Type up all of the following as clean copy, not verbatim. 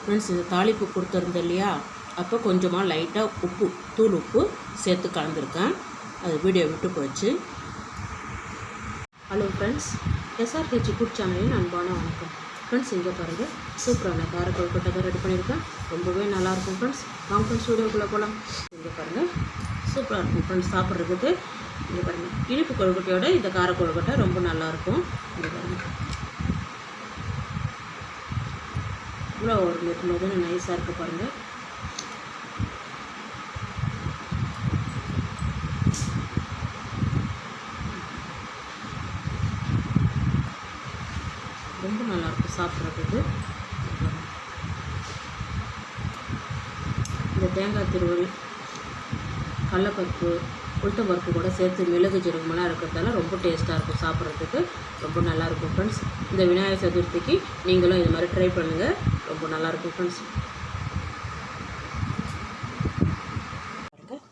Friends, இந்த தாளிப்பு கொடுத்துருந்தேன் இல்லையா, அப்போ கொஞ்சமாக லைட்டாக உப்பு, தூள் உப்பு சேர்த்து கலந்துருக்கேன். அது வீடியோ விட்டு போச்சு. ஹலோ ஃப்ரெண்ட்ஸ், SRH ஃபுட் சேனலின் அன்பான வணக்கம். ஃப்ரெண்ட்ஸ், இங்கே பாருங்கள், சூப்பரான கார கொழுக்கட்டை தான் ரெடி பண்ணியிருக்கேன். ரொம்பவே நல்லாயிருக்கும் ஃப்ரெண்ட்ஸ். வாங்க ஃப்ரெண்ட்ஸ், வீடியோக்குள்ளே போகலாம். இங்கே பாருங்கள், சூப்பராக இருக்கும் ஃப்ரெண்ட்ஸ் சாப்பிட்றதுக்கு. இங்கே பாருங்கள், இனிப்பு கொழுக்கட்டையோட இந்த கார கொழுக்கட்டை ரொம்ப நல்லாயிருக்கும். இங்கே பாருங்கள், இவ்வளோ ஒரு மெதுன்னு நைஸாக இருக்குது பாருங்கள். ரொம்ப நல்லாயிருக்கும் சாப்பிட்றதுக்கு. இந்த தேங்காய் திருவல், கடலைப்பருப்பு, உளுத்தம்பருப்பு கூட சேர்த்து மிளகு ஜீரகமெல்லாம் இருக்கிறதால ரொம்ப டேஸ்ட்டாக இருக்கும் சாப்பிட்றதுக்கு. ரொம்ப நல்லாயிருக்கும் ஃப்ரெண்ட்ஸ். இந்த விநாயகர் சதுர்த்திக்கு நீங்களும் இது மாதிரி ட்ரை பண்ணுங்கள். ரொம்ப நல்லாயிருக்கும் ஃப்ரெண்ட்ஸ்.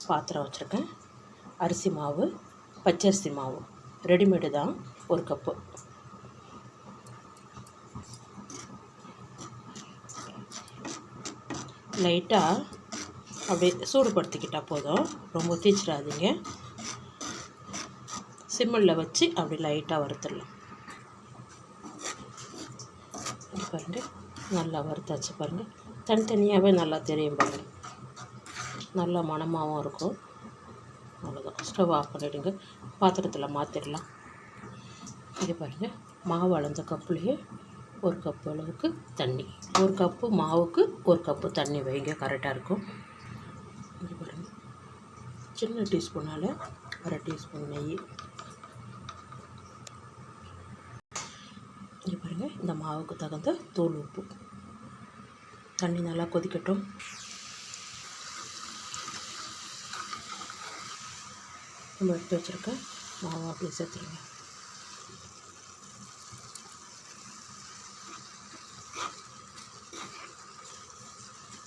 பாத்திரம் வச்சுருக்கேன். அரிசி மாவு, பச்சரிசி மாவு ரெடிமேடு தான், 1 கப்பு. லைட்டாக அப்படியே சூடுபடுத்திக்கிட்டால் போதும், ரொம்ப தீச்சிடாதீங்க. சிம்மில் வச்சு அப்படி லைட்டாக வறுத்துடலாம். பாருங்கள், நல்லா வறுத்தாச்சு பாருங்கள். தனித்தனியாகவே நல்லா தெரியும் பாருங்கள். நல்லா மணமாகவும் இருக்கும். அவ்வளோதான், ஸ்டவ் ஆஃப் பண்ணிவிடுங்க. பாத்திரத்தில் மாற்றிடலாம். இது பாருங்கள், மாவு அளந்த கப்புலேயே 1 கப்பு அளவுக்கு தண்ணி. 1 கப்பு மாவுக்கு 1 கப்பு தண்ணி வைங்க, கரெக்டாக இருக்கும். இது பாருங்கள், சின்ன டீஸ்பூனால் 1/2 டீஸ்பூன் நெய். இது பாருங்கள், இந்த மாவுக்கு தகுந்த தூள் உப்பு. தண்ணி நல்லா கொதிக்கட்டும். நம்ம எடுத்து வச்சுருக்க மாவு அப்படியே சேர்த்துருங்க.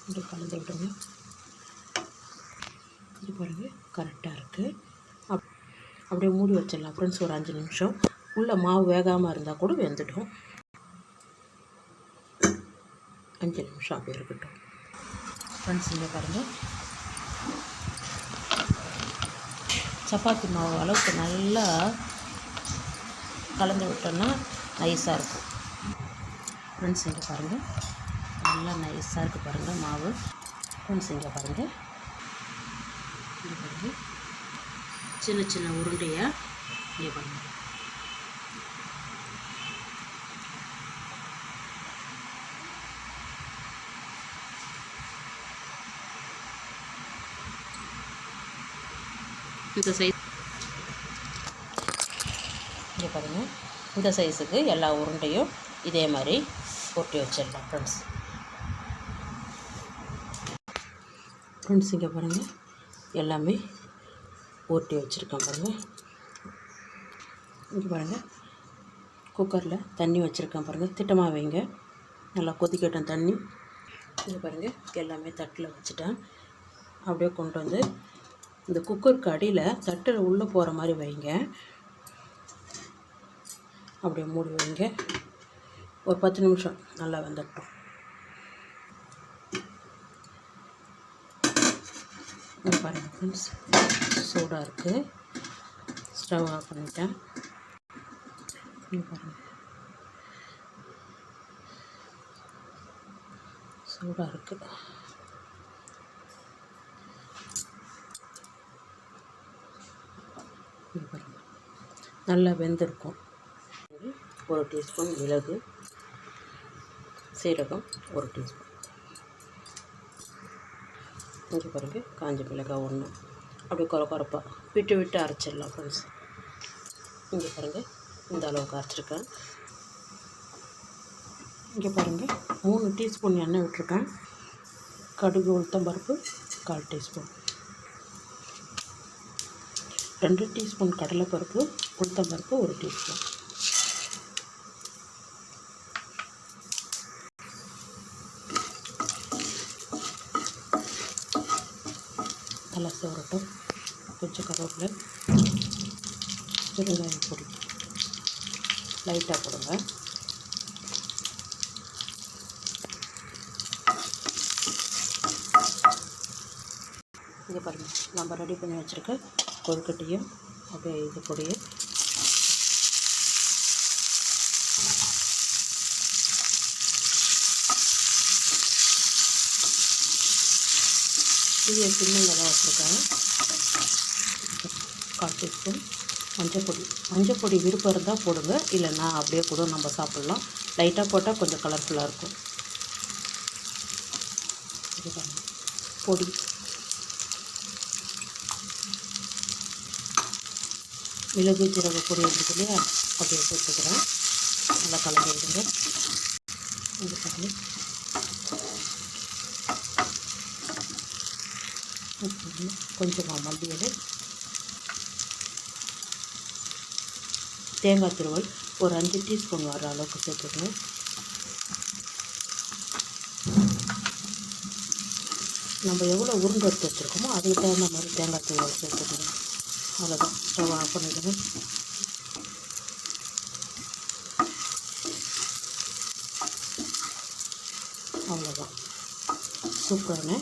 இப்படி கலந்து விடுங்க. இது பாருங்கள், கரெக்டாக இருக்குது. அப்படியே மூடி வச்சிடலாம் ஃப்ரெண்ட்ஸ். ஒரு 5 நிமிஷம். உள்ளே மாவு வேகாமல் இருந்தால் கூட வெந்துடும். 5 நிமிஷம் அப்படியே இருக்கட்டும் ஃப்ரெண்ட்ஸ். இங்கே பாருங்கள், சப்பாத்தி மாவு அளவுக்கு நல்லா கலந்து விட்டோன்னா நைஸாக இருக்கும் ஃப்ரெண்ட்ஸ். இங்கே பாருங்கள், நல்லா நைஸாக இருக்குது பாருங்கள் மாவு ஃப்ரெண்ட்ஸ். இங்கே பாருங்கள், இங்கே பாருங்கள், சின்ன சின்ன உருண்டையாக இங்கே பாருங்கள். இந்த சைஸ் இங்கே பாருங்கள், இந்த சைஸுக்கு எல்லா உருண்டையும் இதே மாதிரி போட்டு வச்சிடலாம் ஃப்ரெண்ட்ஸ். ஃப்ரெண்ட்ஸ், இங்கே பாருங்கள், எல்லாமே ஓட்டி வச்சுருக்கேன் பாருங்கள். இங்கே பாருங்கள், குக்கரில் தண்ணி வச்சுருக்கேன் பாருங்கள். திட்டமாக வைங்க, நல்லா கொதிக்கட்டும் தண்ணி. இங்கே பாருங்கள், எல்லாமே தட்டில் வச்சுட்டேன். அப்படியே கொண்டு வந்து இந்த குக்கருக்கு அடியில் தட்டில் உள்ளே போகிற மாதிரி வைங்க. அப்படியே மூடி வைங்க. ஒரு 10 நிமிஷம் நல்லா வெந்துட்டோம். இங்கே பாருங்கள் ஃப்ரெண்ட்ஸ், சூடாக இருக்குது. ஸ்டவ் ஆஃப் பண்ணிட்டேன். இங்கே பாருங்கள், சூடாக இருக்குது. இங்கே பாருங்கள், நல்லா வெந்திருக்கும். 1 டீஸ்பூன் மிளகு, சீரகம் 1 டீஸ்பூன். இங்கே பாருங்கள், காஞ்ச மிளகாய் 1. அப்படியே குறப்பாக விட்டு விட்டு அரைச்சிடலாம் ஃப்ரெண்ட்ஸ். இங்கே பாருங்கள், இந்த அளவுக்கு அரைச்சிருக்கேன். இங்கே பாருங்கள், 3 டீஸ்பூன் எண்ணெய் விட்டுருக்கேன். கடுகு, உளுத்தம்பருப்பு 1/4 டீஸ்பூன். 2 டீஸ்பூன் கடலைப்பருப்பு, உளுத்தம்பருப்பு 1 டீஸ்பூன். நல்லா சேரட்டும். கொஞ்சம் கருவேப்பிலை, பெருங்காயம் பொடி லைட்டாக போடுங்க. இங்கே பாருங்கள், நம்ம ரெடி பண்ணி வச்சுருக்க கொழுக்கட்டையும் அப்படியே இது கூடயே இது சிம்மில் தான் வச்சுருக்கேன். 1/4 டீஸ்பூன் மஞ்சப்பொடி விருப்பம் இருந்தால் போடுங்க, இல்லைன்னா அப்படியே கூட நம்ம சாப்பிட்லாம். லைட்டாக போட்டால் கொஞ்சம் கலர்ஃபுல்லாக இருக்கும். பொடி மிளகு ஜீரக பொடி இருக்குது இல்லையா, அப்படியே சேர்த்துக்கிறேன். நல்லா கலந்து விடுங்க. இது பண்ணி கொஞ்சமாக மல்லியலை, தேங்காய் துருவல் ஒரு 5 டீஸ்பூன் வர அளவுக்கு சேர்த்துக்கணும். நம்ம எவ்வளோ உருண்டை எடுத்து வச்சுருக்கோமோ அதுக்கு தகுந்த மாதிரி தேங்காய் துருவல் சேர்த்துக்கணும். அவ்வளோதான், ஸ்டவ் ஆஃப் பண்ணிவிடுங்க. அவ்வளோதான், சூப்பரான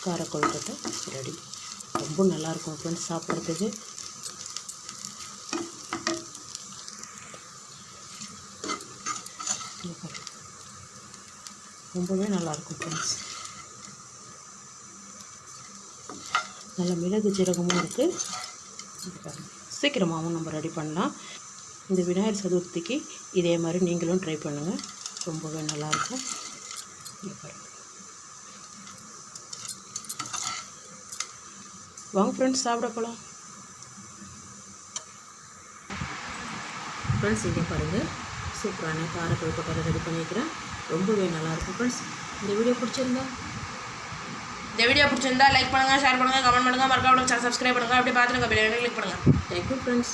கார கொழுக்கட்டை ரெடி. ரொம்ப நல்லாயிருக்கும் ஃப்ரெண்ட்ஸ் சாப்பிட்றதுக்கு. ரொம்பவே நல்லாயிருக்கும் ஃப்ரெண்ட்ஸ். நல்ல மிளகு ஜீரகமும் இருக்குது. சீக்கிரமாகவும் நம்ம ரெடி பண்ணலாம். இந்த விநாயகர் சதுர்த்திக்கு இதே மாதிரி நீங்களும் ட்ரை பண்ணுங்கள், ரொம்பவே நல்லாயிருக்கும். வாங்க ஃப்ரெண்ட்ஸ், சாப்பிட போகலாம். ஃப்ரெண்ட்ஸ், இங்கே பாருங்கள், சூப்பரான கார கொழுக்கட்டை ரெடி பண்ணிக்கிறேன். ரொம்பவே நல்லாயிருக்கும் ஃப்ரெண்ட்ஸ். இந்த வீடியோ பிடிச்சிருந்தா லைக் பண்ணுங்கள், ஷேர் பண்ணுங்கள், கமெண்ட் பண்ணுங்கள், மறக்காம சேனல் சப்ஸ்கிரைப் பண்ணுங்கள். அப்படியே பார்த்துருங்க, பெல் ஐகானை கிளிக் பண்ணுங்கள். Thank you friends.